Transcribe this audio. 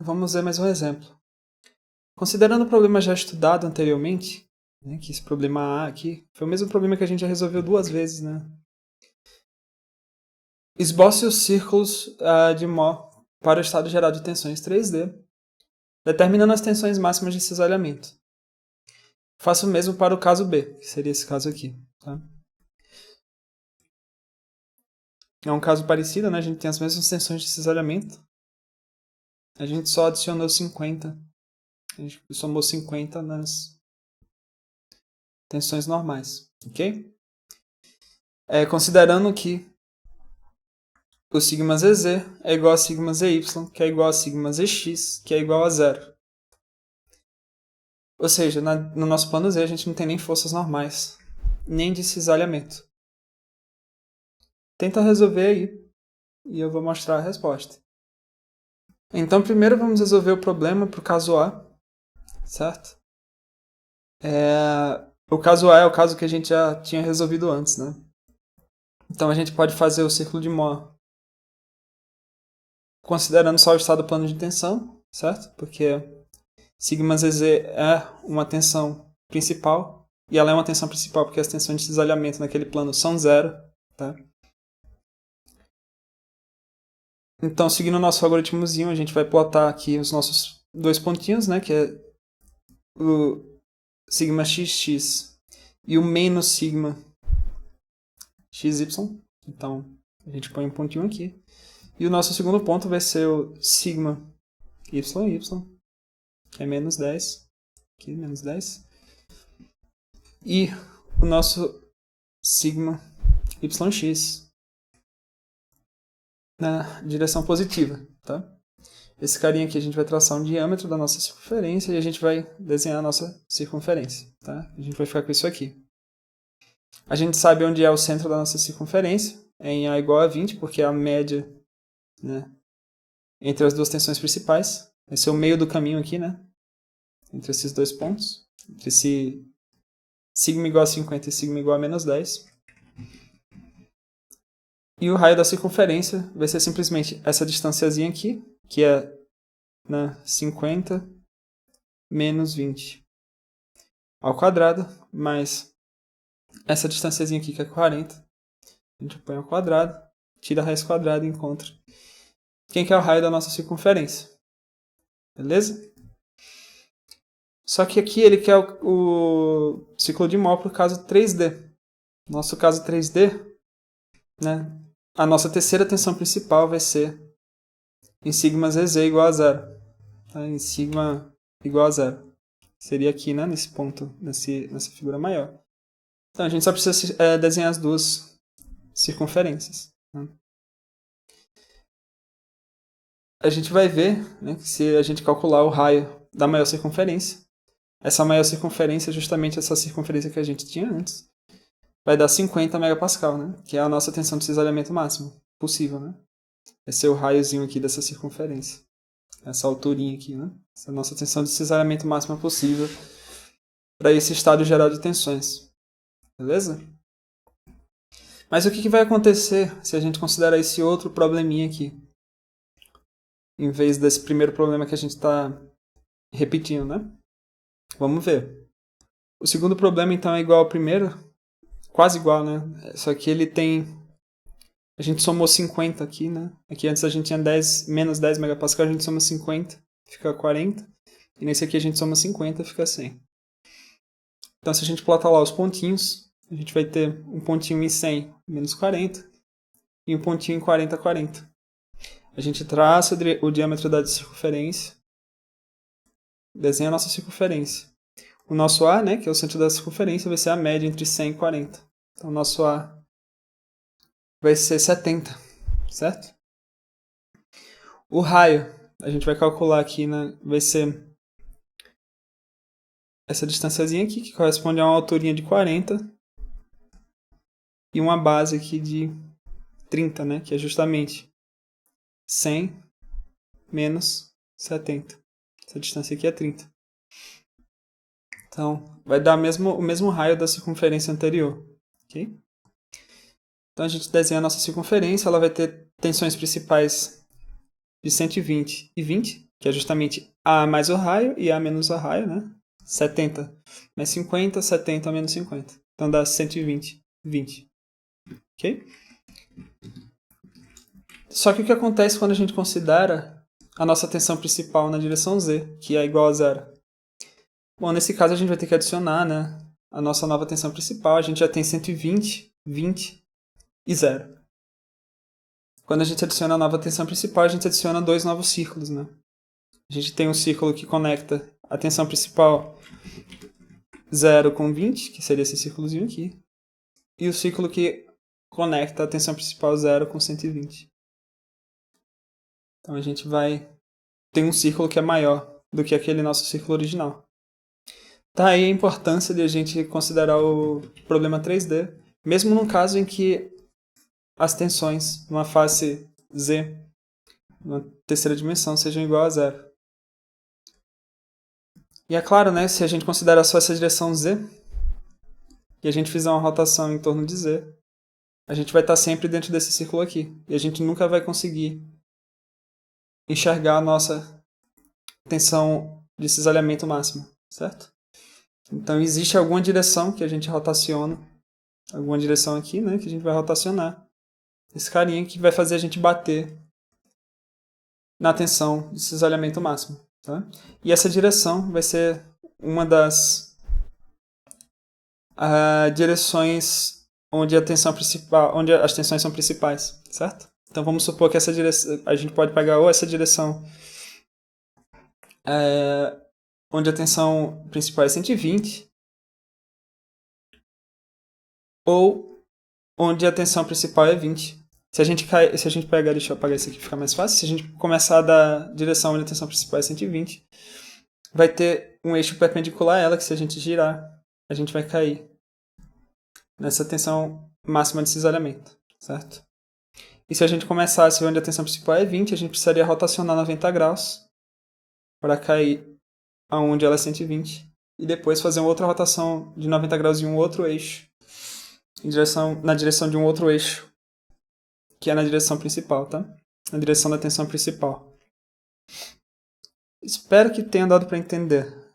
Vamos ver mais um exemplo. Considerando o problema já estudado anteriormente, né, que esse problema A aqui foi o mesmo problema que a gente já resolveu 2 vezes, né? Esboce os círculos de Mohr para o estado geral de tensões 3D, determinando as tensões máximas de cisalhamento. Faça o mesmo para o caso B, que seria esse caso aqui. Tá? É um caso parecido, né? A gente tem as mesmas tensões de cisalhamento. A gente só adicionou 50. A gente somou 50 nas tensões normais, ok? Considerando que o sigma ZZ é igual a sigma ZY, que é igual a sigma ZX, que é igual a 0. Ou seja, no nosso plano Z a gente não tem nem forças normais, nem de cisalhamento. Tenta resolver aí e eu vou mostrar a resposta. Então, primeiro vamos resolver o problema para o caso A, certo? O caso A é o caso que a gente já tinha resolvido antes, né? Então a gente pode fazer o círculo de Mohr considerando só o estado plano de tensão, certo? Porque sigma ZZ é uma tensão principal, e ela é uma tensão principal porque as tensões de cisalhamento naquele plano são 0, tá? Então, seguindo o nosso algoritmozinho, a gente vai plotar aqui os nossos 2 pontinhos, né? Que é o sigma xx e o menos sigma xy. Então, a gente põe um pontinho aqui. E o nosso segundo ponto vai ser o sigma yy, que é menos 10. Aqui, menos 10. E o nosso sigma yx na direção positiva, tá? Esse carinha aqui a gente vai traçar um diâmetro da nossa circunferência e a gente vai desenhar a nossa circunferência, tá? A gente vai ficar com isso aqui. A gente sabe onde é o centro da nossa circunferência, é em A igual a 20, porque é a média, né, entre as duas tensões principais. Vai ser o meio do caminho aqui, né? Entre esses 2 pontos. Entre esse sigma igual a 50 e sigma igual a menos 10. E o raio da circunferência vai ser simplesmente essa distânciazinha aqui, que é, né, 50 menos 20 ao quadrado, mais essa distânciazinha aqui que é 40. A gente põe ao quadrado, tira a raiz quadrada e encontra quem que é o raio da nossa circunferência. Beleza? Só que aqui ele quer o ciclo de Mohr para o caso 3D. Nosso caso 3D, né, a nossa terceira tensão principal vai ser em sigma ZZ igual a 0. Tá? Em sigma igual a 0. Seria aqui, né, nesse ponto, nessa figura maior. Então a gente só precisa desenhar as duas circunferências. Né? A gente vai ver, né, que se a gente calcular o raio da maior circunferência, essa maior circunferência é justamente essa circunferência que a gente tinha antes, vai dar 50 megapascal, né, que é a nossa tensão de cisalhamento máximo possível. Né? Esse é o raiozinho aqui dessa circunferência. Essa alturinha aqui, né? Essa é a nossa tensão de cisalhamento máxima possível para esse estado geral de tensões. Beleza? Mas o que vai acontecer se a gente considerar esse outro probleminha aqui? Em vez desse primeiro problema que a gente está repetindo, né? Vamos ver. O segundo problema, então, é igual ao primeiro. Quase igual, né? Só que ele tem... A gente somou 50 aqui, né? Aqui antes a gente tinha 10, menos 10 megapascal, a gente soma 50, fica 40. E nesse aqui a gente soma 50, fica 100. Então, se a gente plotar lá os pontinhos, a gente vai ter um pontinho em 100, menos 40, e um pontinho em 40, 40. A gente traça o diâmetro da circunferência, desenha a nossa circunferência. O nosso A, né, que é o centro da circunferência, vai ser a média entre 100 e 40. Então, o nosso A vai ser 70, certo? O raio, a gente vai calcular aqui, né, vai ser essa distânciazinha aqui, que corresponde a uma alturinha de 40, e uma base aqui de 30, né, que é justamente 100 menos 70. Essa distância aqui é 30. Então, vai dar o mesmo raio da circunferência anterior. Okay? Então, a gente desenha a nossa circunferência. Ela vai ter tensões principais de 120 e 20. que é justamente A mais o raio e A menos o raio, né? 70 mais 50, 70 menos 50. Então dá 120, 20. Ok? Só que o que acontece quando a gente considera a nossa tensão principal na direção Z, que é igual a zero? Bom, nesse caso a gente vai ter que adicionar, né, a nossa nova tensão principal. A gente já tem 120, 20 e 0. Quando a gente adiciona a nova tensão principal, a gente adiciona dois novos círculos, né? A gente tem um círculo que conecta a tensão principal 0 com 20, que seria esse círculozinho aqui, e o círculo que conecta a tensão principal 0 com 120. Então a gente vai ter um círculo que é maior do que aquele nosso círculo original. Tá aí a importância de a gente considerar o problema 3D, mesmo num caso em que as tensões numa face Z, numa terceira dimensão, sejam igual a zero. E é claro, né, se a gente considerar só essa direção Z, e a gente fizer uma rotação em torno de Z, a gente vai estar sempre dentro desse círculo aqui. E a gente nunca vai conseguir enxergar a nossa tensão de cisalhamento máxima, certo? Então existe alguma direção que a gente rotaciona, alguma direção aqui, né, que a gente vai rotacionar. Esse carinha que vai fazer a gente bater na tensão de cisalhamento máximo. Tá? E essa direção vai ser uma das direções onde a tensão principal, onde as tensões são principais, certo? Então vamos supor que essa direção, a gente pode pegar ou essa direção onde a tensão principal é 120, ou onde a tensão principal é 20. Se a gente pegar, deixa eu apagar isso aqui, fica mais fácil. Se a gente começar da direção onde a tensão principal é 120, vai ter um eixo perpendicular a ela, que se a gente girar, a gente vai cair nessa tensão máxima de cisalhamento, certo? E se a gente começasse onde a tensão principal é 20, a gente precisaria rotacionar 90 graus para cair aonde ela é 120, e depois fazer uma outra rotação de 90 graus em um outro eixo, na direção de um outro eixo, que é na direção principal, tá? Na direção da tensão principal. Espero que tenha dado para entender.